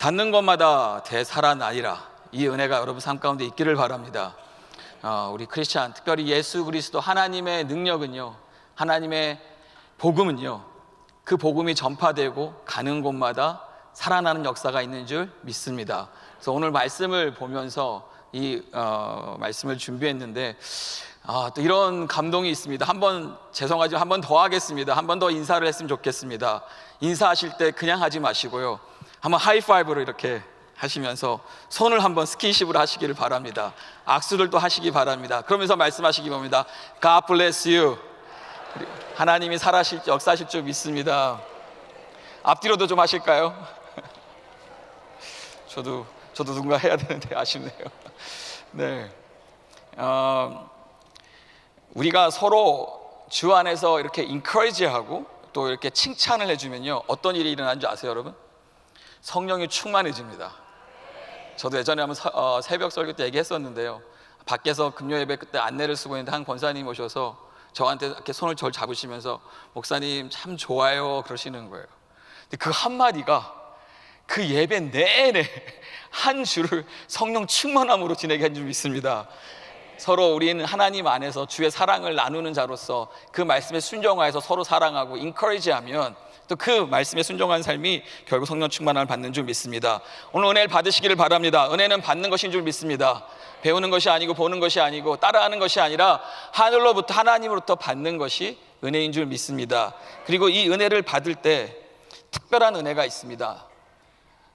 닿는 것마다 대살아나리라. 이 은혜가 여러분 삶 가운데 있기를 바랍니다. 우리 크리스찬, 특별히 예수 그리스도 하나님의 능력은요, 하나님의 복음은요, 그 복음이 전파되고 가는 곳마다 살아나는 역사가 있는 줄 믿습니다. 그래서 오늘 말씀을 보면서 이 말씀을 준비했는데 또 이런 감동이 있습니다. 죄송하지만 한 번 더 하겠습니다. 한 번 더 인사를 했으면 좋겠습니다. 인사하실 때 그냥 하지 마시고요, 한번 하이파이브로 이렇게 하시면서 손을 한번 스킨십을 하시기를 바랍니다. 악수를 또 하시기 바랍니다. 그러면서 말씀하시기 바랍니다. God bless you. 하나님이 역사하실 줄 믿습니다. 앞뒤로도 좀 하실까요? 저도 누군가 해야 되는데 아쉽네요. 네, 우리가 서로 주 안에서 이렇게 인커리지하고 또 이렇게 칭찬을 해주면요, 어떤 일이 일어나는 줄 아세요, 여러분? 성령이 충만해집니다. 저도 예전에 한번 새벽 설교 때 얘기했었는데요, 밖에서 금요 예배 그때 안내를 쓰고 있는데 한 권사님 오셔서 저한테 이렇게 손을 절 잡으시면서 목사님 참 좋아요 그러시는 거예요. 근데 그 한마디가 그 예배 내내 한 주를 성령 충만함으로 지내게 한 줄 믿습니다. 서로 우리는 하나님 안에서 주의 사랑을 나누는 자로서 그 말씀에 순종하여서 서로 사랑하고 인커리지하면 또 그 말씀에 순종한 삶이 결국 성령 충만함을 받는 줄 믿습니다. 오늘 은혜를 받으시기를 바랍니다. 은혜는 받는 것인 줄 믿습니다. 배우는 것이 아니고 보는 것이 아니고 따라하는 것이 아니라 하늘로부터 하나님으로부터 받는 것이 은혜인 줄 믿습니다. 그리고 이 은혜를 받을 때 특별한 은혜가 있습니다.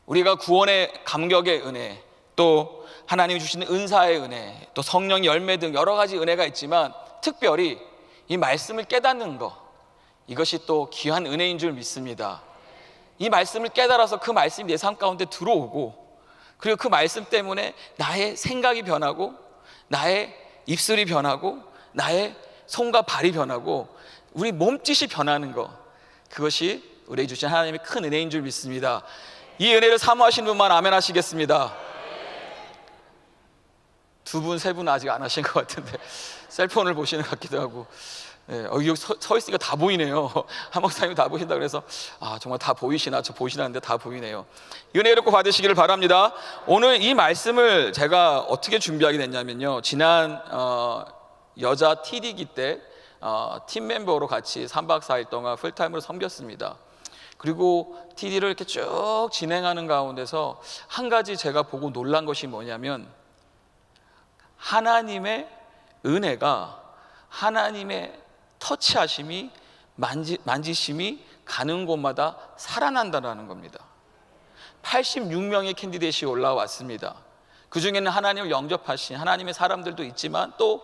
우리가 구원의 감격의 은혜, 또 하나님이 주시는 은사의 은혜, 또 성령의 열매 등 여러 가지 은혜가 있지만 특별히 이 말씀을 깨닫는 것, 이것이 또 귀한 은혜인 줄 믿습니다. 이 말씀을 깨달아서 그 말씀이 내 삶 가운데 들어오고, 그리고 그 말씀 때문에 나의 생각이 변하고, 나의 입술이 변하고, 나의 손과 발이 변하고, 우리 몸짓이 변하는 것, 그것이 우리에게 주신 하나님의 큰 은혜인 줄 믿습니다. 이 은혜를 사모하시는 분만 아멘 하시겠습니다. 두 분, 세 분 아직 안 하신 것 같은데 셀폰을 보시는 것 같기도 하고. 여기 서 있으니까 다 보이네요. 한 목사님이 다 보신다 그래서 정말 다 보이시나, 저 보이시나는데 다 보이네요. 은혜를 꼭 받으시기를 바랍니다. 오늘 이 말씀을 제가 어떻게 준비하게 됐냐면요, 지난 여자 TD기 때 팀 멤버로 같이 3박 4일 동안 풀타임으로 섬겼습니다. 그리고 TD를 이렇게 쭉 진행하는 가운데서 한 가지 제가 보고 놀란 것이 뭐냐면, 하나님의 은혜가, 하나님의 터치하심이, 만지심이 가는 곳마다 살아난다는 겁니다. 86명의 캔디데이트가 올라왔습니다. 그 중에는 하나님을 영접하신 하나님의 사람들도 있지만 또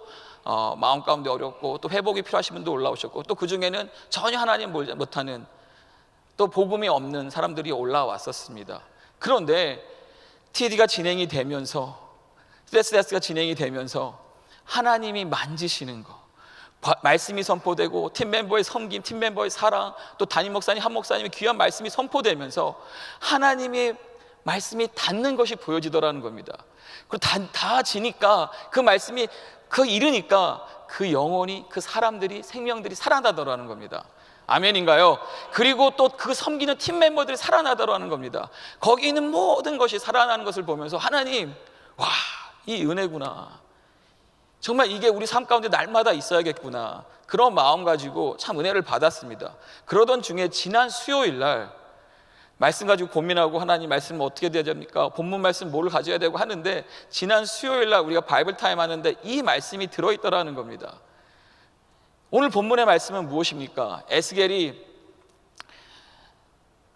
마음 가운데 어렵고 또 회복이 필요하신 분도 올라오셨고, 또 그 중에는 전혀 하나님 못하는, 또 복음이 없는 사람들이 올라왔었습니다. 그런데 TD가 진행이 되면서, 스트레스가 진행이 되면서 하나님이 만지시는 거, 말씀이 선포되고 팀 멤버의 섬김, 팀 멤버의 사랑, 또 담임 목사님, 한 목사님의 귀한 말씀이 선포되면서 하나님의 말씀이 닿는 것이 보여지더라는 겁니다. 그리고 다 지니까, 그 말씀이 이르니까 그 영혼이, 그 사람들이, 생명들이 살아나더라는 겁니다. 아멘인가요? 그리고 또 그 섬기는 팀 멤버들이 살아나더라는 겁니다. 거기 있는 모든 것이 살아나는 것을 보면서 하나님, 와, 이 은혜구나, 정말 이게 우리 삶 가운데 날마다 있어야겠구나, 그런 마음 가지고 참 은혜를 받았습니다. 그러던 중에 지난 수요일 날 말씀 가지고 고민하고, 하나님 말씀 어떻게 돼야 됩니까? 본문 말씀 뭘 가져야 되고 하는데, 지난 수요일 날 우리가 바이블 타임 하는데 이 말씀이 들어있더라는 겁니다. 오늘 본문의 말씀은 무엇입니까? 에스겔이,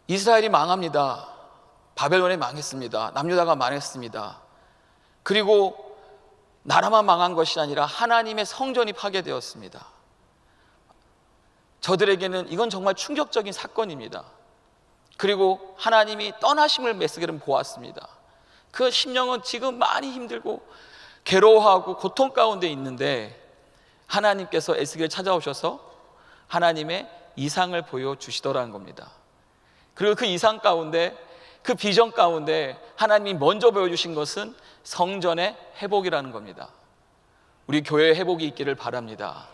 이스라엘이 망합니다. 바벨론이 망했습니다. 남유다가 망했습니다. 그리고 나라만 망한 것이 아니라 하나님의 성전이 파괴되었습니다. 저들에게는 이건 정말 충격적인 사건입니다. 그리고 하나님이 떠나심을 에스겔은 보았습니다. 그 심령은 지금 많이 힘들고 괴로워하고 고통 가운데 있는데, 하나님께서 에스겔을 찾아오셔서 하나님의 이상을 보여주시더라는 겁니다. 그리고 그 이상 가운데, 그 비전 가운데 하나님이 먼저 보여주신 것은 성전의 회복이라는 겁니다. 우리 교회의 회복이 있기를 바랍니다.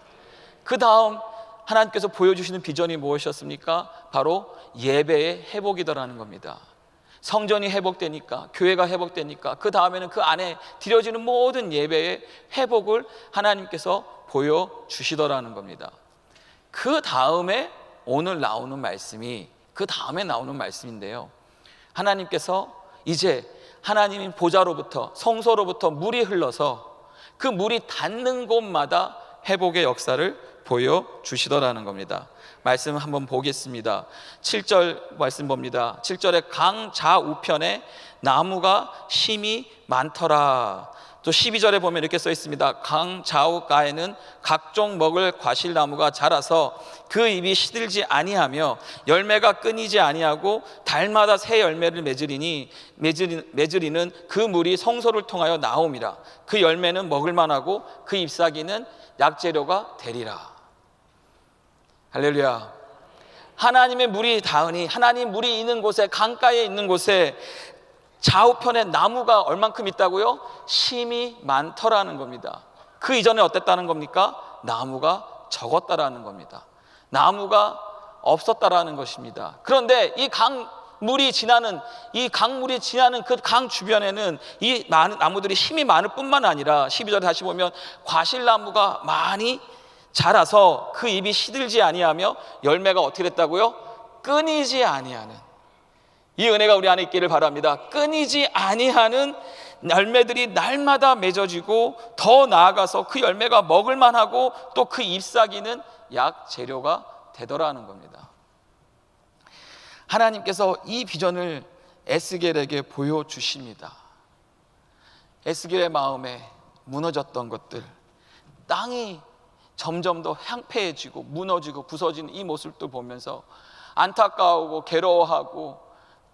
그 다음 하나님께서 보여주시는 비전이 무엇이었습니까? 바로 예배의 회복이더라는 겁니다. 성전이 회복되니까, 교회가 회복되니까 그 다음에는 그 안에 드려지는 모든 예배의 회복을 하나님께서 보여주시더라는 겁니다. 그 다음에 오늘 나오는 말씀이 그 다음에 나오는 말씀인데요, 하나님께서 이제 하나님의 보좌로부터, 성소로부터 물이 흘러서 그 물이 닿는 곳마다 회복의 역사를 보여주시더라는 겁니다. 말씀 한번 보겠습니다. 7절 말씀 봅니다. 7절에 강 좌우편에 나무가 심이 많더라. 또 12절에 보면 이렇게 써 있습니다. 강 좌우가에는 각종 먹을 과실나무가 자라서 그 잎이 시들지 아니하며 열매가 끊이지 아니하고 달마다 새 열매를 맺으리는 그 물이 성소를 통하여 나옴이라. 그 열매는 먹을 만하고 그 잎사귀는 약재료가 되리라. 할렐루야. 하나님의 물이 닿으니, 하나님 물이 있는 곳에, 강가에 있는 곳에 좌우편에 나무가 얼만큼 있다고요? 심이 많더라는 겁니다. 그 이전에 어땠다는 겁니까? 나무가 적었다라는 겁니다. 나무가 없었다라는 것입니다. 그런데 이 강물이 지나는 그 강 주변에는 이 나무들이 힘이 많을 뿐만 아니라 12절에 다시 보면 과실나무가 많이 자라서 그 잎이 시들지 아니하며 열매가 어떻게 됐다고요? 끊이지 아니하는, 이 은혜가 우리 안에 있기를 바랍니다. 끊이지 아니하는 열매들이 날마다 맺어지고, 더 나아가서 그 열매가 먹을 만하고 또 그 잎사귀는 약 재료가 되더라는 겁니다. 하나님께서 이 비전을 에스겔에게 보여주십니다. 에스겔의 마음에 무너졌던 것들, 땅이 점점 더 황폐해지고 무너지고 부서지는 이 모습도 보면서 안타까우고 괴로워하고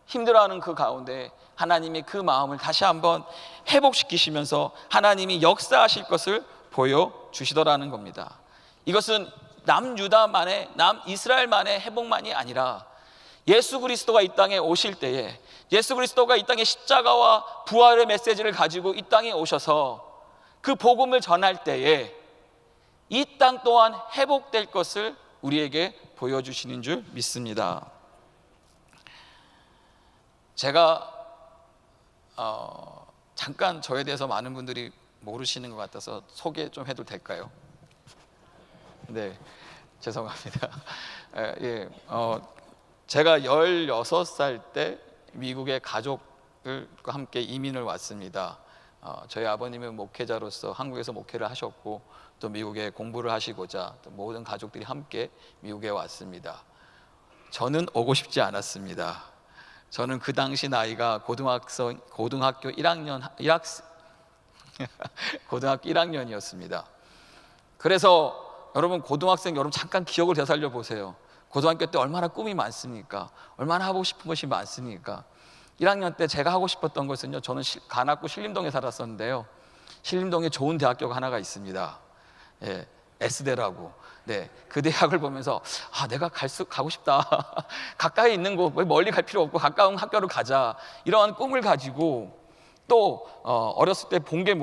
힘들어하는 그 가운데 하나님이 그 마음을 다시 한번 회복시키시면서 하나님이 역사하실 것을 보여주시더라는 겁니다. 이것은 남유다만의, 남이스라엘만의 회복만이 아니라 예수 그리스도가 이 땅에 오실 때에, 예수 그리스도가 이 땅에 십자가와 부활의 메시지를 가지고 이 땅에 오셔서 그 복음을 전할 때에 이 땅 또한 회복될 것을 우리에게 보여주시는 줄 믿습니다. 제가 잠깐 저에 대해서 많은 분들이 모르시는 것 같아서 소개 좀 해도 될까요? 네, 죄송합니다. 제가 16살 때 미국의 가족들과 함께 이민을 왔습니다. 저희 아버님은 목회자로서 한국에서 목회를 하셨고 또 미국에 공부를 하시고자 또 모든 가족들이 함께 미국에 왔습니다. 저는 오고 싶지 않았습니다. 저는 그 당시 나이가 고등학교 1학년이었습니다. 그래서 여러분, 고등학생 여러분 잠깐 기억을 되살려 보세요. 고등학교 때 얼마나 꿈이 많습니까? 얼마나 하고 싶은 것이 많습니까? 1학년 때 제가 하고 싶었던 것은요, 저는 관악구 신림동에 살았었는데요, 신림동에 좋은 대학교가 하나가 있습니다. 예, S대라고. 네, 그 대학을 보면서 내가 가고 싶다. 가까이 있는 곳, 멀리 갈 필요 없고 가까운 학교를 가자, 이러한 꿈을 가지고 또 어렸을 때 본 게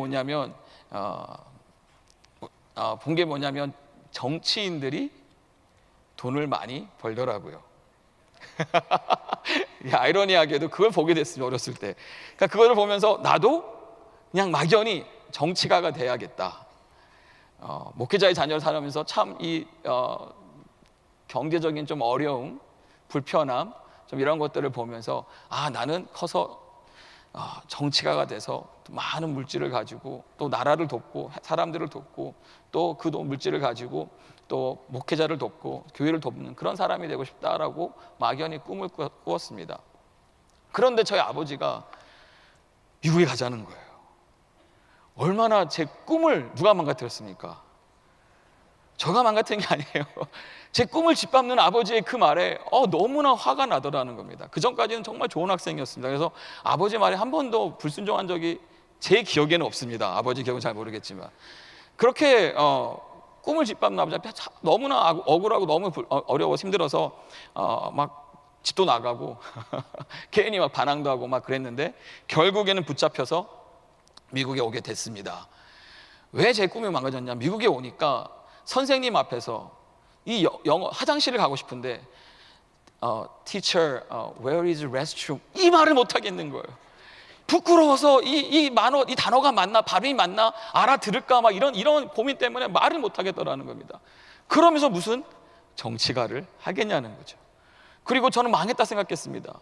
뭐냐면 정치인들이 돈을 많이 벌더라고요. 아이러니하게도 그걸 보게 됐습니다, 어렸을 때. 그러니까 그걸 보면서 나도 그냥 막연히 정치가가 돼야겠다. 목회자의 자녀를 살면서 참 이 경제적인 좀 어려움, 불편함, 좀 이런 것들을 보면서 나는 커서 정치가가 돼서 많은 물질을 가지고 또 나라를 돕고 사람들을 돕고 또 그 물질을 가지고 또 목회자를 돕고 교회를 돕는 그런 사람이 되고 싶다라고 막연히 꿈을 꾸었습니다. 그런데 저희 아버지가 미국에 가자는 거예요. 얼마나 제 꿈을 누가 망가뜨렸습니까? 저가 망가뜨린 게 아니에요. 제 꿈을 짓밟는 아버지의 그 말에 너무나 화가 나더라는 겁니다. 그 전까지는 정말 좋은 학생이었습니다. 그래서 아버지 말에 한 번도 불순종한 적이 제 기억에는 없습니다. 아버지 기억은 잘 모르겠지만 그렇게 꿈을 짓밟는 아버지 앞에 너무나 억울하고 너무 어려워서 힘들어서 막 집도 나가고 괜히 막 반항도 하고 막 그랬는데 결국에는 붙잡혀서 미국에 오게 됐습니다. 왜 제 꿈이 망가졌냐? 미국에 오니까 선생님 앞에서 이 영어 화장실을 가고 싶은데 Teacher, where is restroom? 이 말을 못 하겠는 거예요. 부끄러워서 이 단어가 맞나, 발음이 맞나, 알아들을까, 막 이런 고민 때문에 말을 못 하겠더라는 겁니다. 그러면서 무슨 정치가를 하겠냐는 거죠. 그리고 저는 망했다 생각했습니다.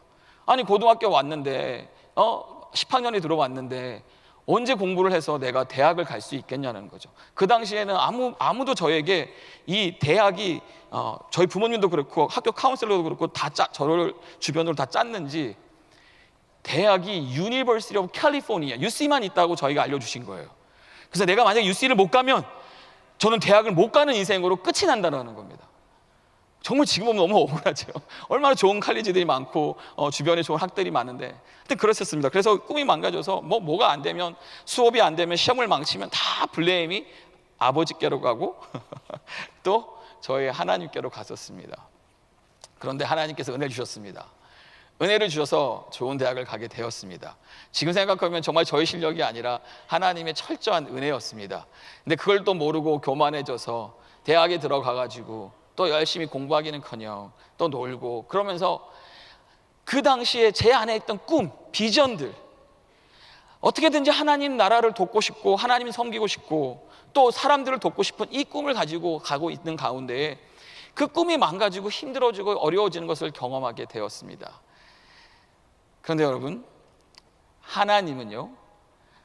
아니, 고등학교 왔는데 10학년에 들어왔는데 언제 공부를 해서 내가 대학을 갈 수 있겠냐는 거죠. 그 당시에는 아무도 저에게 이 대학이 저희 부모님도 그렇고 학교 카운슬러도 그렇고 저를 주변으로 다 짰는지 대학이 University of California, UC만 있다고 저희가 알려주신 거예요. 그래서 내가 만약에 UC를 못 가면 저는 대학을 못 가는 인생으로 끝이 난다는 겁니다. 정말 지금 보면 너무 억울하죠. 얼마나 좋은 칼리지들이 많고 주변에 좋은 학들이 많은데 하여튼 그랬었습니다. 그래서 꿈이 망가져서 뭐가 안 되면, 수업이 안 되면, 시험을 망치면 다 블레임이 아버지께로 가고 또 저희 하나님께로 갔었습니다. 그런데 하나님께서 은혜 주셨습니다. 은혜를 주셔서 좋은 대학을 가게 되었습니다. 지금 생각하면 정말 저희 실력이 아니라 하나님의 철저한 은혜였습니다. 근데 그걸 또 모르고 교만해져서 대학에 들어가가지고 또 열심히 공부하기는커녕 또 놀고, 그러면서 그 당시에 제 안에 있던 꿈, 비전들, 어떻게든지 하나님 나라를 돕고 싶고 하나님 섬기고 싶고 또 사람들을 돕고 싶은 이 꿈을 가지고 가고 있는 가운데 그 꿈이 망가지고 힘들어지고 어려워지는 것을 경험하게 되었습니다. 그런데 여러분, 하나님은요,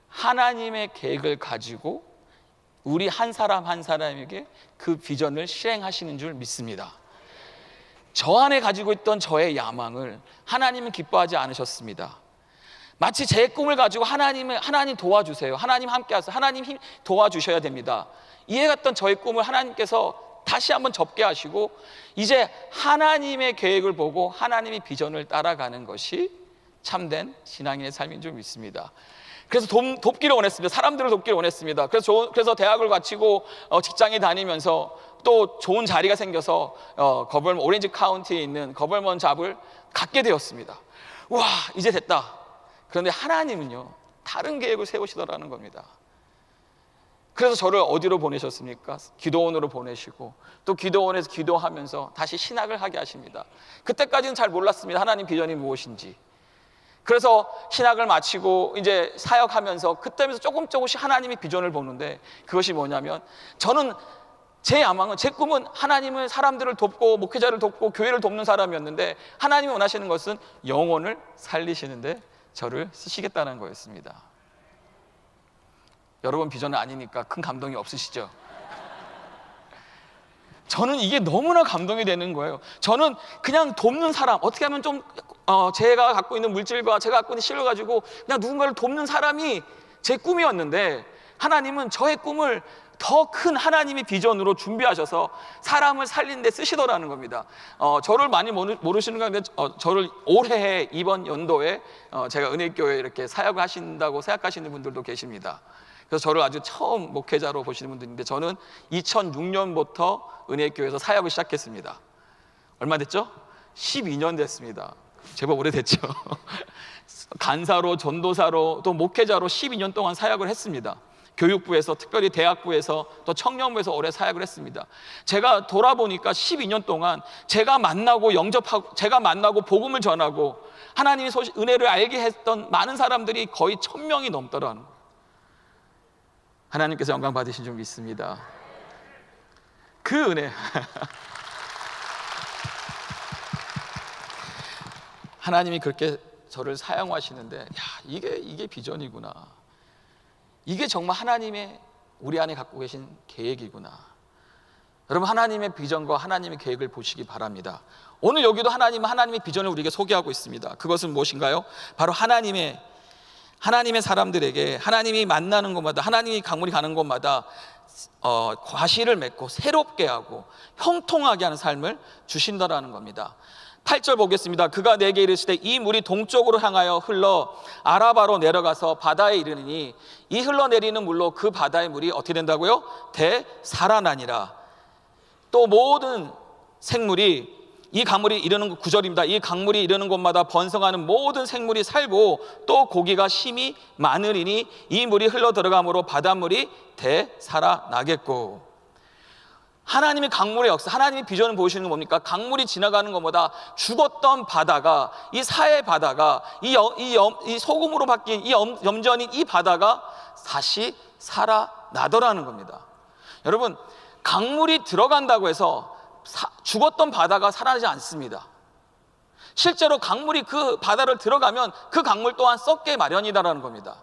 하나님의 계획을 가지고 우리 한 사람 한 사람에게 그 비전을 실행하시는 줄 믿습니다. 저 안에 가지고 있던 저의 야망을 하나님은 기뻐하지 않으셨습니다. 마치 제 꿈을 가지고 하나님 도와주세요, 하나님 함께 하세요, 하나님 도와주셔야 됩니다, 이해갔던 저의 꿈을 하나님께서 다시 한번 접게 하시고 이제 하나님의 계획을 보고 하나님의 비전을 따라가는 것이 참된 신앙인의 삶인 줄 믿습니다. 그래서 돕기를 원했습니다. 사람들을 돕기를 원했습니다. 그래서 대학을 마치고 직장에 다니면서 또 좋은 자리가 생겨서 오렌지 카운티에 있는 거벌먼 잡을 갖게 되었습니다. 와, 이제 됐다. 그런데 하나님은요, 다른 계획을 세우시더라는 겁니다. 그래서 저를 어디로 보내셨습니까? 기도원으로 보내시고 또 기도원에서 기도하면서 다시 신학을 하게 하십니다. 그때까지는 잘 몰랐습니다, 하나님 비전이 무엇인지. 그래서 신학을 마치고 이제 사역하면서 그때면서 조금씩 하나님의 비전을 보는데, 그것이 뭐냐면 저는 제 야망은, 제 꿈은 하나님은 사람들을 돕고 목회자를 돕고 교회를 돕는 사람이었는데 하나님이 원하시는 것은 영혼을 살리시는데 저를 쓰시겠다는 거였습니다. 여러분, 비전은 아니니까 큰 감동이 없으시죠? 저는 이게 너무나 감동이 되는 거예요. 저는 그냥 돕는 사람, 어떻게 하면 좀 제가 갖고 있는 물질과 제가 갖고 있는 실력을 가지고 그냥 누군가를 돕는 사람이 제 꿈이었는데 하나님은 저의 꿈을 더 큰 하나님의 비전으로 준비하셔서 사람을 살리는 데 쓰시더라는 겁니다. 저를 많이 모르시는 건데 저를 올해 이번 연도에 제가 은혜교회에 이렇게 사역을 하신다고 생각하시는 분들도 계십니다. 그래서 저를 아주 처음 목회자로 보시는 분들인데 저는 2006년부터 은혜교회에서 사역을 시작했습니다. 얼마 됐죠? 12년 됐습니다. 제법 오래됐죠. 간사로, 전도사로, 또 목회자로 12년 동안 사역을 했습니다. 교육부에서, 특별히 대학부에서, 또 청년부에서 오래 사역을 했습니다. 제가 돌아보니까 12년 동안 제가 만나고 영접하고, 제가 만나고 복음을 전하고 하나님의 은혜를 알게 했던 많은 사람들이 거의 1000명이 넘더라는 거예요. 하나님께서 영광 받으신 줄 믿습니다. 그 은혜, 하나님이 그렇게 저를 사용하시는데, 이게 비전이구나, 이게 정말 하나님의 우리 안에 갖고 계신 계획이구나. 여러분, 하나님의 비전과 하나님의 계획을 보시기 바랍니다. 오늘 여기도 하나님의 비전을 우리에게 소개하고 있습니다. 그것은 무엇인가요? 바로 하나님의 사람들에게 하나님이 만나는 곳마다, 하나님이 강물이 가는 곳마다 과실을 맺고 새롭게 하고 형통하게 하는 삶을 주신다라는 겁니다. 8절 보겠습니다. 그가 내게 이르시되 이 물이 동쪽으로 향하여 흘러 아라바로 내려가서 바다에 이르니 이 흘러내리는 물로 그 바다의 물이 어떻게 된다고요? 되살아나니라. 또 모든 생물이, 이 강물이 이르는 9절입니다. 이 강물이 이르는 곳마다 번성하는 모든 생물이 살고 또 고기가 심히 많으리니 이 물이 흘러 들어가므로 바닷물이 되살아나겠고. 하나님의 강물의 역사, 하나님의 비전을 보여주시는 건 뭡니까? 강물이 지나가는 것보다 죽었던 바다가, 이 사해 바다가, 이 소금으로 바뀐 이 염전인 이 바다가 다시 살아나더라는 겁니다. 여러분, 강물이 들어간다고 해서 죽었던 바다가 살아나지 않습니다. 실제로 강물이 그 바다를 들어가면 그 강물 또한 썩게 마련이다라는 겁니다.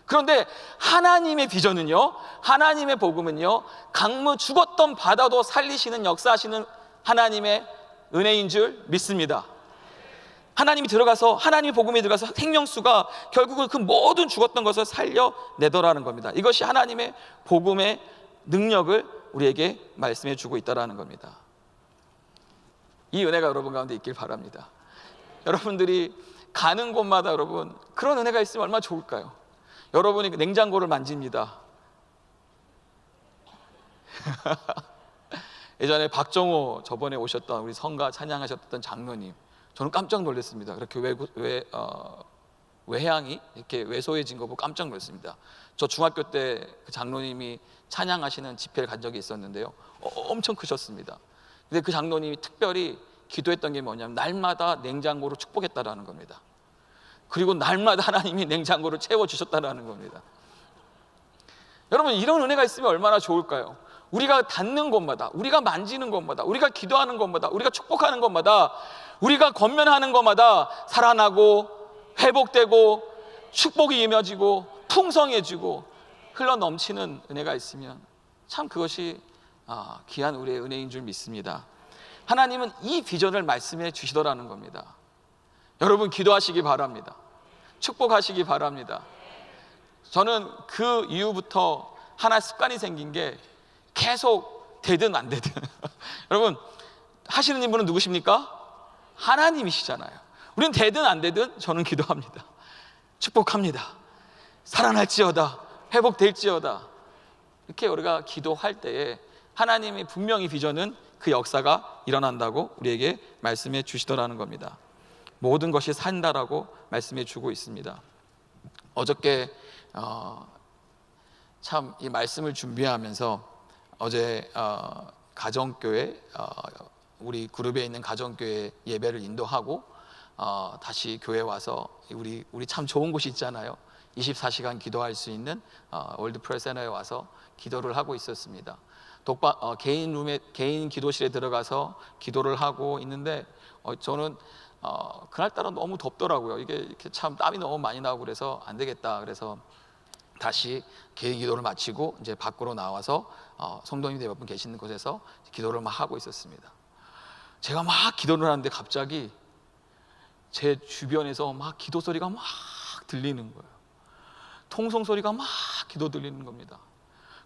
그런데 하나님의 비전은요, 하나님의 복음은요, 강물, 죽었던 바다도 살리시는, 역사하시는 하나님의 은혜인 줄 믿습니다. 하나님이 들어가서, 하나님의 복음이 들어가서 생명수가 결국은 그 모든 죽었던 것을 살려내더라는 겁니다. 이것이 하나님의 복음의 능력을 우리에게 말씀해 주고 있다는 겁니다. 이 은혜가 여러분 가운데 있길 바랍니다. 여러분들이 가는 곳마다 여러분 그런 은혜가 있으면 얼마나 좋을까요? 여러분이 냉장고를 만집니다. 예전에 박정호 저번에 오셨던 우리 성가 찬양하셨던 장로님, 저는 깜짝 놀랐습니다. 그렇게 외향이 이렇게 왜소해진 거 보고 깜짝 놀랐습니다. 저 중학교 때 그 장로님이 찬양하시는 집회를 간 적이 있었는데요, 엄청 크셨습니다. 근데 그 장로님이 특별히 기도했던 게 뭐냐면 날마다 냉장고로 축복했다라는 겁니다. 그리고 날마다 하나님이 냉장고를 채워주셨다는 겁니다. 여러분, 이런 은혜가 있으면 얼마나 좋을까요? 우리가 닿는 곳마다, 우리가 만지는 곳마다, 우리가 기도하는 곳마다, 우리가 축복하는 곳마다, 우리가 권면하는 곳마다 살아나고 회복되고 축복이 이어지고 풍성해지고 흘러넘치는 은혜가 있으면 참 그것이 귀한 우리의 은혜인 줄 믿습니다. 하나님은 이 비전을 말씀해 주시더라는 겁니다. 여러분, 기도하시기 바랍니다. 축복하시기 바랍니다. 저는 그 이후부터 하나 습관이 생긴 게 계속 되든 안 되든 여러분, 하시는 분은 누구십니까? 하나님이시잖아요. 우리는 되든 안 되든 저는 기도합니다. 축복합니다. 살아날지어다, 회복될지어다. 이렇게 우리가 기도할 때에 하나님의 분명히 비전은 그 역사가 일어난다고 우리에게 말씀해 주시더라는 겁니다. 모든 것이 산다라고 말씀해 주고 있습니다. 어저께 참 이 말씀을 준비하면서 어제 가정교회, 우리 그룹에 있는 가정교회 예배를 인도하고 다시 교회 와서 우리 참 좋은 곳이 있잖아요. 24시간 기도할 수 있는 월드 프레이 센터에 와서 기도를 하고 있었습니다. 개인 기도실에 들어가서 기도를 하고 있는데 저는 그날따라 너무 덥더라고요. 이게 이렇게 참 땀이 너무 많이 나고 그래서 안 되겠다. 그래서 다시 개인 기도를 마치고 이제 밖으로 나와서 성도님들 몇 분 계시는 곳에서 기도를 막 하고 있었습니다. 제가 막 기도를 하는데 갑자기 제 주변에서 막 기도 소리가 막 들리는 거예요. 통성 소리가 막 기도 들리는 겁니다.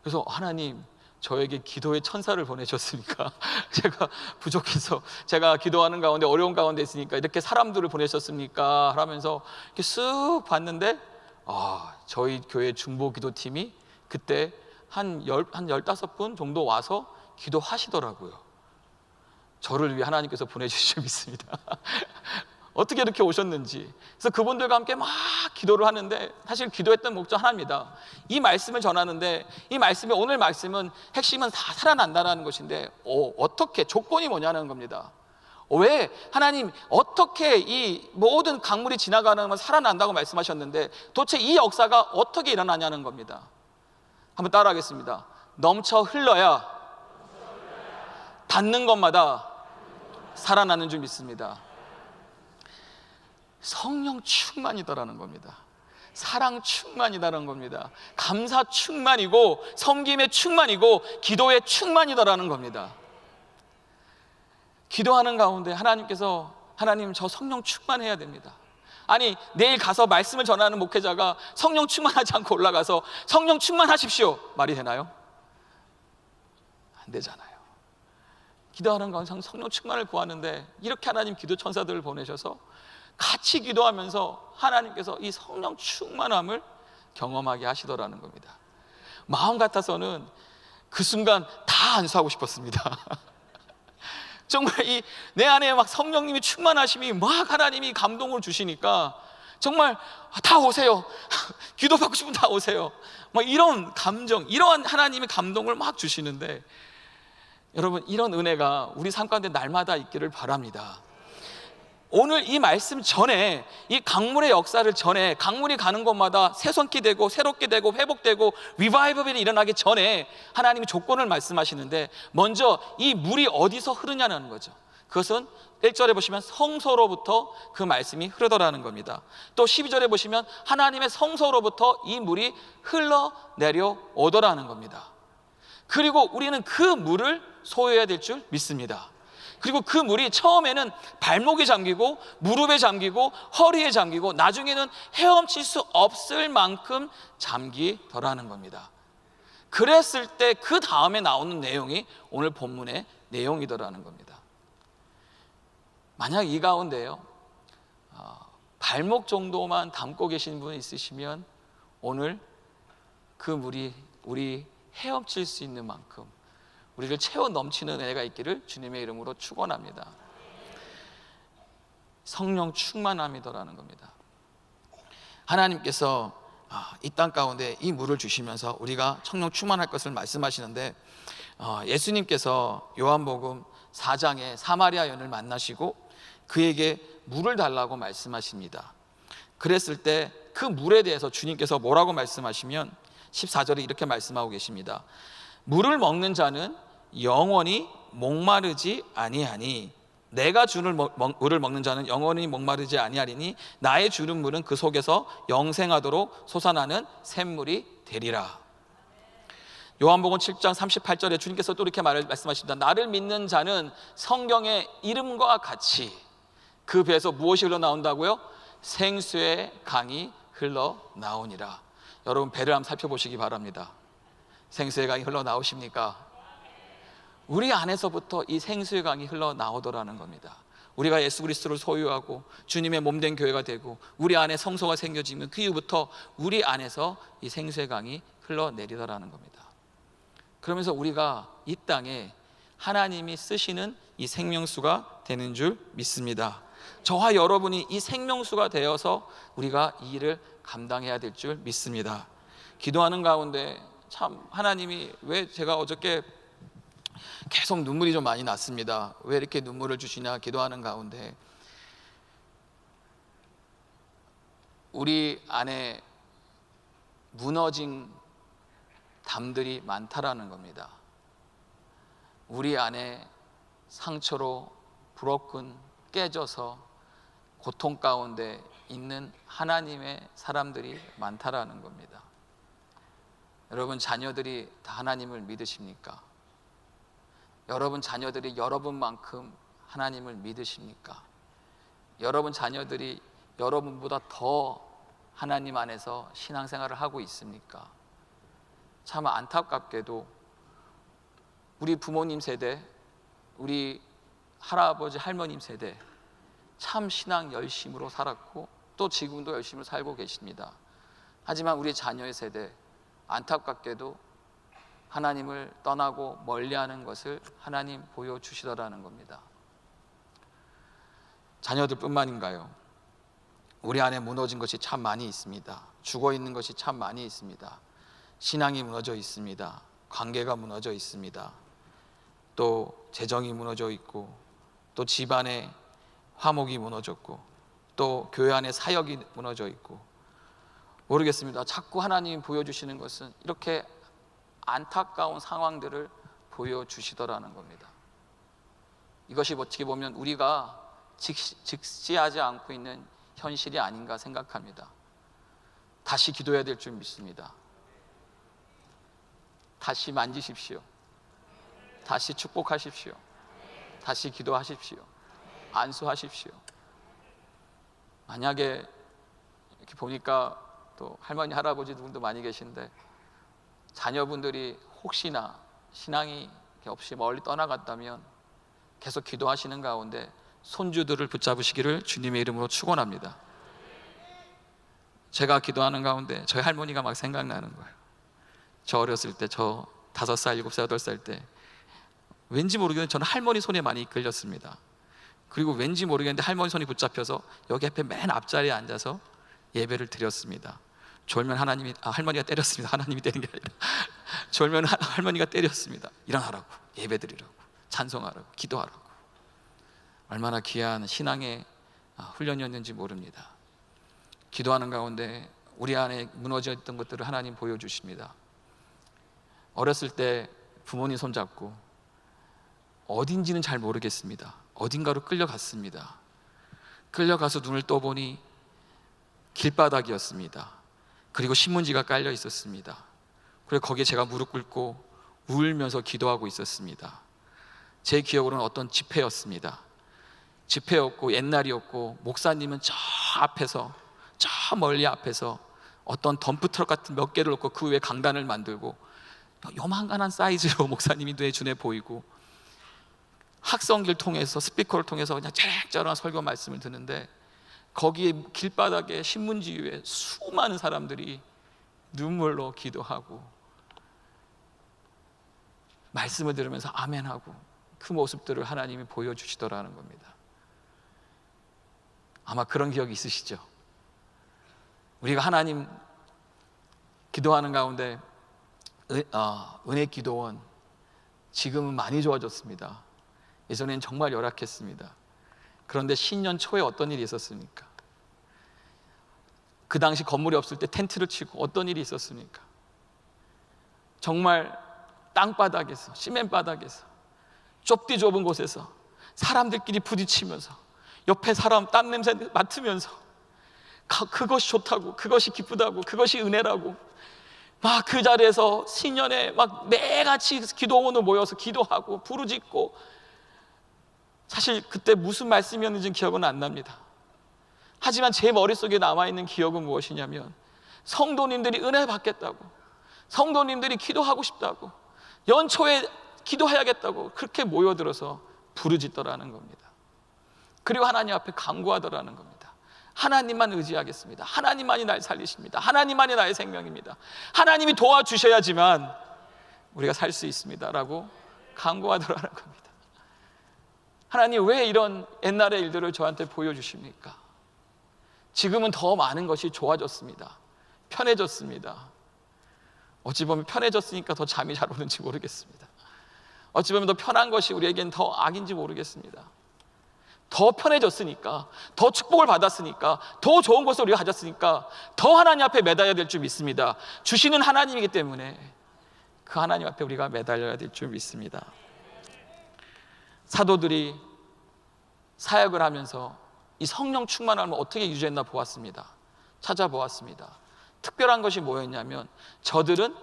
그래서 하나님, 저에게 기도의 천사를 보내셨으니까 제가 부족해서 제가 기도하는 가운데 어려운 가운데 있으니까 이렇게 사람들을 보내셨습니까? 하면서 이렇게 쓱 봤는데 저희 교회 중보 기도팀이 그때 한 15분 정도 와서 기도하시더라고요. 저를 위해 하나님께서 보내주신 줄 믿습니다. 어떻게 이렇게 오셨는지. 그래서 그분들과 함께 막 기도를 하는데 사실 기도했던 목적 하나입니다. 이 말씀을 전하는데 이 말씀의 오늘 말씀은 핵심은 다 살아난다는 것인데 어떻게, 조건이 뭐냐는 겁니다. 왜 하나님 어떻게 이 모든 강물이 지나가는 건 살아난다고 말씀하셨는데 도대체 이 역사가 어떻게 일어나냐는 겁니다. 한번 따라하겠습니다. 넘쳐 흘러야 닿는 것마다 살아나는 줄 믿습니다. 성령 충만이다라는 겁니다. 사랑 충만이다라는 겁니다. 감사 충만이고 섬김의 충만이고 기도의 충만이다라는 겁니다. 기도하는 가운데 하나님께서 하나님 저 성령 충만해야 됩니다. 아니 내일 가서 말씀을 전하는 목회자가 성령 충만하지 않고 올라가서 성령 충만하십시오 말이 되나요? 안 되잖아요. 기도하는 가운데 성령 충만을 구하는데 이렇게 하나님 기도 천사들을 보내셔서 같이 기도하면서 하나님께서 이 성령 충만함을 경험하게 하시더라는 겁니다. 마음 같아서는 그 순간 다 안수하고 싶었습니다. 정말 내 안에 막 성령님이 충만하심이 막 하나님이 감동을 주시니까 정말 다 오세요. 기도받고 싶으면 다 오세요. 막 이런 감정, 이러한 하나님의 감동을 막 주시는데 여러분, 이런 은혜가 우리 삶 가운데 날마다 있기를 바랍니다. 오늘 이 말씀 전에, 이 강물의 역사를 전에, 강물이 가는 곳마다 새송기 되고 새롭게 되고 회복되고 리바이벌이 일어나기 전에 하나님이 조건을 말씀하시는데, 먼저 이 물이 어디서 흐르냐는 거죠. 그것은 1절에 보시면 성소로부터 그 말씀이 흐르더라는 겁니다. 또 12절에 보시면 하나님의 성소로부터 이 물이 흘러내려 오더라는 겁니다. 그리고 우리는 그 물을 소유해야 될 줄 믿습니다. 그리고 그 물이 처음에는 발목에 잠기고 무릎에 잠기고 허리에 잠기고 나중에는 헤엄칠 수 없을 만큼 잠기더라는 겁니다. 그랬을 때 그 다음에 나오는 내용이 오늘 본문의 내용이더라는 겁니다. 만약 이 가운데요, 발목 정도만 담고 계신 분이 있으시면 오늘 그 물이 우리 헤엄칠 수 있는 만큼 우리를 채워 넘치는 은혜가 있기를 주님의 이름으로 축원합니다. 성령 충만함이더라는 겁니다. 하나님께서 이 땅 가운데 이 물을 주시면서 우리가 성령 충만할 것을 말씀하시는데, 예수님께서 요한복음 4장에 사마리아 여인을 만나시고 그에게 물을 달라고 말씀하십니다. 그랬을 때 그 물에 대해서 주님께서 뭐라고 말씀하시면 14절에 이렇게 말씀하고 계십니다. 물을 먹는 자는 영원히 목마르지 아니하니, 내가 주는 물을 먹는 자는 영원히 목마르지 아니하리니 나의 주는 물은 그 속에서 영생하도록 솟아나는 샘물이 되리라. 요한복음 7장 38절에 주님께서 또 이렇게 말씀하십니다. 나를 믿는 자는 성경의 이름과 같이 그 배에서 무엇이 흘러나온다고요? 생수의 강이 흘러나오니라. 여러분, 배를 한번 살펴보시기 바랍니다. 생수의 강이 흘러나오십니까? 우리 안에서부터 이 생수의 강이 흘러나오더라는 겁니다. 우리가 예수 그리스도를 소유하고 주님의 몸된 교회가 되고 우리 안에 성소가 생겨지면 그 이후부터 우리 안에서 이 생수의 강이 흘러내리더라는 겁니다. 그러면서 우리가 이 땅에 하나님이 쓰시는 이 생명수가 되는 줄 믿습니다. 저와 여러분이 이 생명수가 되어서 우리가 이 일을 감당해야 될 줄 믿습니다. 기도하는 가운데 참 하나님이 왜 제가 어저께 계속 눈물이 좀 많이 났습니다. 왜 이렇게 눈물을 주시냐 기도하는 가운데 우리 안에 무너진 담들이 많다라는 겁니다. 우리 안에 상처로 깨져서 고통 가운데 있는 하나님의 사람들이 많다라는 겁니다. 여러분 자녀들이 다 하나님을 믿으십니까? 여러분 자녀들이 여러분만큼 하나님을 믿으십니까? 여러분 자녀들이 여러분보다 더 하나님 안에서 신앙생활을 하고 있습니까? 참 안타깝게도 우리 부모님 세대, 우리 할아버지 할머님 세대 참 신앙 열심으로 살았고 또 지금도 열심히 살고 계십니다. 하지만 우리 자녀의 세대 안타깝게도 하나님을 떠나고 멀리하는 것을 하나님 보여주시더라는 겁니다. 자녀들뿐만인가요? 우리 안에 무너진 것이 참 많이 있습니다. 죽어있는 것이 참 많이 있습니다. 신앙이 무너져 있습니다. 관계가 무너져 있습니다. 또 재정이 무너져 있고 또 집안에 화목이 무너졌고 또 교회 안에 사역이 무너져 있고 모르겠습니다. 자꾸 하나님이 보여주시는 것은 이렇게 안타까운 상황들을 보여주시더라는 겁니다. 이것이 어떻게 보면 우리가 직시하지 않고 있는 현실이 아닌가 생각합니다. 다시 기도해야 될 줄 믿습니다. 다시 만지십시오. 다시 축복하십시오. 다시 기도하십시오. 안수하십시오. 만약에 이렇게 보니까 또 할머니 할아버지 분도 많이 계신데 자녀분들이 혹시나 신앙이 없이 멀리 떠나갔다면 계속 기도하시는 가운데 손주들을 붙잡으시기를 주님의 이름으로 축원합니다. 제가 기도하는 가운데 저희 할머니가 막 생각나는 거예요. 저 어렸을 때, 저 5살, 7살, 8살 때 왠지 모르겠는데 저는 할머니 손에 많이 이끌렸습니다. 그리고 왠지 모르겠는데 할머니 손이 붙잡혀서 여기 앞에 맨 앞자리에 앉아서 예배를 드렸습니다. 졸면 할머니가 때렸습니다. 하나님이 때린 게 아니라 졸면 할머니가 때렸습니다. 일어나라고, 예배 드리라고. 찬송하라고, 기도하라고. 얼마나 귀한 신앙의 훈련이었는지 모릅니다. 기도하는 가운데 우리 안에 무너져 있던 것들을 하나님 보여주십니다. 어렸을 때 부모님 손잡고 어딘지는 잘 모르겠습니다. 어딘가로 끌려갔습니다. 끌려가서 눈을 떠보니 길바닥이었습니다. 그리고 신문지가 깔려 있었습니다. 그리고 거기에 제가 무릎 꿇고 울면서 기도하고 있었습니다. 제 기억으로는 어떤 집회였습니다. 집회였고 옛날이었고, 목사님은 저 앞에서, 저 멀리 앞에서 어떤 덤프트럭 같은 몇 개를 놓고 그 위에 강단을 만들고 요만한 사이즈로 목사님이 눈에 보이고, 학성기를 통해서, 스피커를 통해서 그냥 쩌렁쩌렁한 설교 말씀을 듣는데, 거기에 길바닥에 신문지 위에 수많은 사람들이 눈물로 기도하고 말씀을 들으면서 아멘하고, 그 모습들을 하나님이 보여주시더라는 겁니다. 아마 그런 기억이 있으시죠? 우리가 하나님 기도하는 가운데 은혜 기도원 지금은 많이 좋아졌습니다. 예전엔 정말 열악했습니다. 그런데 신년 초에 어떤 일이 있었습니까? 그 당시 건물이 없을 때 텐트를 치고 어떤 일이 있었습니까? 정말 땅바닥에서, 시멘바닥에서, 좁디 좁은 곳에서 사람들끼리 부딪히면서, 옆에 사람 땀 냄새 맡으면서 그것이 좋다고, 그것이 기쁘다고, 그것이 은혜라고 막 그 자리에서 신년에 막 매같이 기도원으로 모여서 기도하고 부르짖고, 사실 그때 무슨 말씀이었는지는 기억은 안 납니다. 하지만 제 머릿속에 남아있는 기억은 무엇이냐면, 성도님들이 은혜 받겠다고, 성도님들이 기도하고 싶다고, 연초에 기도해야겠다고 그렇게 모여들어서 부르짖더라는 겁니다. 그리고 하나님 앞에 간구하더라는 겁니다. 하나님만 의지하겠습니다. 하나님만이 날 살리십니다. 하나님만이 나의 생명입니다. 하나님이 도와주셔야지만 우리가 살 수 있습니다 라고 간구하더라는 겁니다. 하나님, 왜 이런 옛날의 일들을 저한테 보여주십니까? 지금은 더 많은 것이 좋아졌습니다. 편해졌습니다. 어찌 보면 편해졌으니까 더 잠이 잘 오는지 모르겠습니다. 어찌 보면 더 편한 것이 우리에겐 더 악인지 모르겠습니다. 더 편해졌으니까, 더 축복을 받았으니까, 더 좋은 것을 우리가 가졌으니까 더 하나님 앞에 매달려야 될 줄 믿습니다. 주시는 하나님이기 때문에 그 하나님 앞에 우리가 매달려야 될 줄 믿습니다. 사도들이 사역을 하면서 이 성령 충만함을 어떻게 유지했나 보았습니다. 찾아보았습니다. 특별한 것이 뭐였냐면, 저들은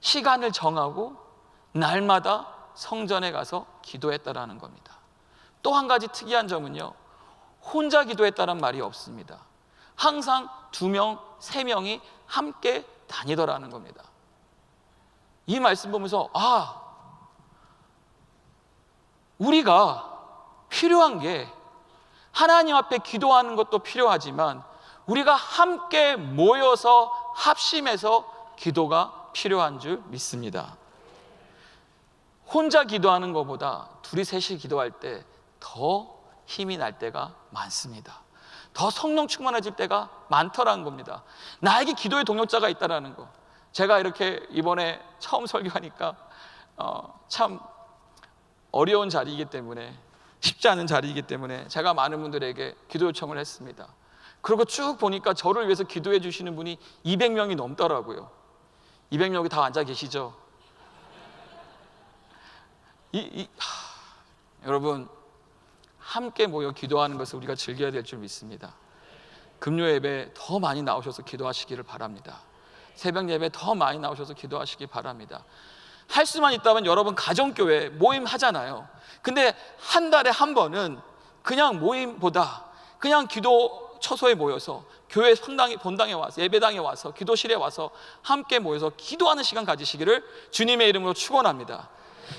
시간을 정하고 날마다 성전에 가서 기도했다라는 겁니다. 또 한 가지 특이한 점은요, 혼자 기도했다는 말이 없습니다. 항상 2명, 3명이 함께 다니더라는 겁니다. 이 말씀 보면서 우리가 필요한 게, 하나님 앞에 기도하는 것도 필요하지만 우리가 함께 모여서 합심해서 기도가 필요한 줄 믿습니다. 혼자 기도하는 것보다 둘이 셋이 기도할 때 더 힘이 날 때가 많습니다. 더 성령 충만해질 때가 많더라는 겁니다. 나에게 기도의 동역자가 있다는 거. 제가 이렇게 이번에 처음 설교하니까 참 어려운 자리이기 때문에, 쉽지 않은 자리이기 때문에 제가 많은 분들에게 기도 요청을 했습니다. 그리고 쭉 보니까 저를 위해서 기도해 주시는 분이 200명이 넘더라고요. 200명이 다 앉아 계시죠? 여러분, 함께 모여 기도하는 것을 우리가 즐겨야 될 줄 믿습니다. 금요 예배 더 많이 나오셔서 기도하시기를 바랍니다. 새벽 예배 더 많이 나오셔서 기도하시기 바랍니다. 할 수만 있다면 여러분 가정교회 모임 하잖아요. 근데 한 달에 한 번은 그냥 모임보다 그냥 기도 처소에 모여서 교회 본당에 와서, 예배당에 와서, 기도실에 와서 함께 모여서 기도하는 시간 가지시기를 주님의 이름으로 축원합니다.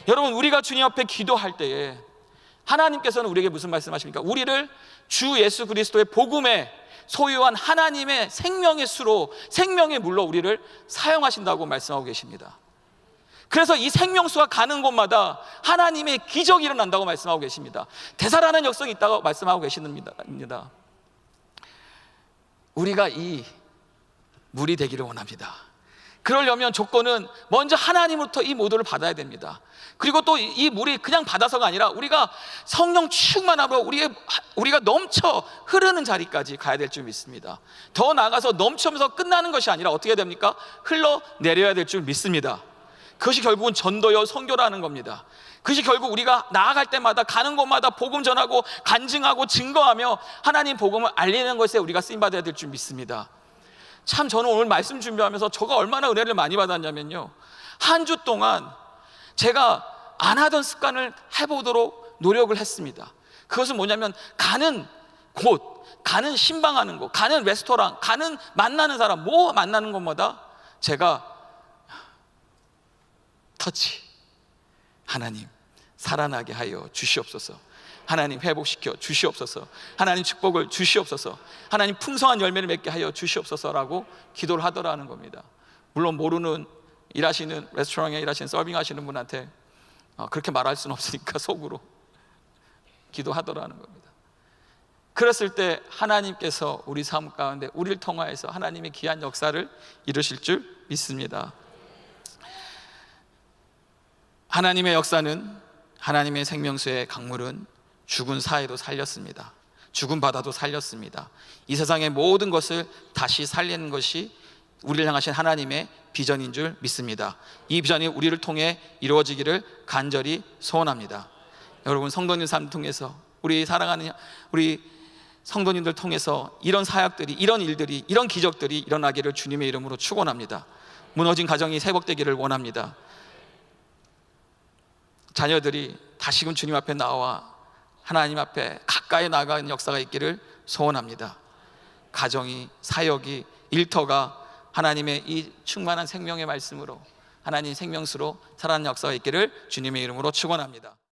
여러분, 우리가 주님 앞에 기도할 때에 하나님께서는 우리에게 무슨 말씀하십니까? 우리를 주 예수 그리스도의 복음에 소유한 하나님의 생명의 수로, 생명의 물로 우리를 사용하신다고 말씀하고 계십니다. 그래서 이 생명수가 가는 곳마다 하나님의 기적이 일어난다고 말씀하고 계십니다. 되살아나는 역성이 있다고 말씀하고 계십니다. 우리가 이 물이 되기를 원합니다. 그러려면 조건은 먼저 하나님으로부터 이 모두를 받아야 됩니다. 그리고 또 이 물이 그냥 받아서가 아니라 우리가 성령 충만하고 우리가 넘쳐 흐르는 자리까지 가야 될 줄 믿습니다. 더 나아가서 넘치면서 끝나는 것이 아니라 어떻게 됩니까? 흘러내려야 될 줄 믿습니다. 그것이 결국은 전도요 선교라는 겁니다. 그것이 결국 우리가 나아갈 때마다 가는 곳마다 복음 전하고 간증하고 증거하며 하나님 복음을 알리는 것에 우리가 쓰임받아야 될 줄 믿습니다. 참 저는 오늘 말씀 준비하면서 저가 얼마나 은혜를 많이 받았냐면요, 한 주 동안 제가 안 하던 습관을 해보도록 노력을 했습니다. 그것은 뭐냐면 가는 곳, 가는 신방하는 곳, 가는 레스토랑, 가는 만나는 사람, 뭐 만나는 곳마다 제가 터치, 하나님 살아나게 하여 주시옵소서, 하나님 회복시켜 주시옵소서, 하나님 축복을 주시옵소서, 하나님 풍성한 열매를 맺게 하여 주시옵소서라고 기도를 하더라는 겁니다. 물론 모르는 일하시는 레스토랑에 일하시는 서빙하시는 분한테 그렇게 말할 수는 없으니까 속으로 기도하더라는 겁니다. 그랬을 때 하나님께서 우리 삶 가운데 우리를 통하여서 하나님의 귀한 역사를 이루실 줄 믿습니다. 하나님의 역사는, 하나님의 생명수의 강물은 죽은 사회도 살렸습니다. 죽은 바다도 살렸습니다. 이 세상의 모든 것을 다시 살리는 것이 우리를 향하신 하나님의 비전인 줄 믿습니다. 이 비전이 우리를 통해 이루어지기를 간절히 소원합니다. 여러분, 성도님 삶 통해서 우리 사랑하는 우리 성도님들 통해서 이런 사역들이, 이런 일들이, 이런 기적들이 일어나기를 주님의 이름으로 축원합니다. 무너진 가정이 회복되기를 원합니다. 자녀들이 다시금 주님 앞에 나와 하나님 앞에 가까이 나가는 역사가 있기를 소원합니다. 가정이, 사역이, 일터가 하나님의 이 충만한 생명의 말씀으로, 하나님 생명수로 살아나는 역사가 있기를 주님의 이름으로 축원합니다.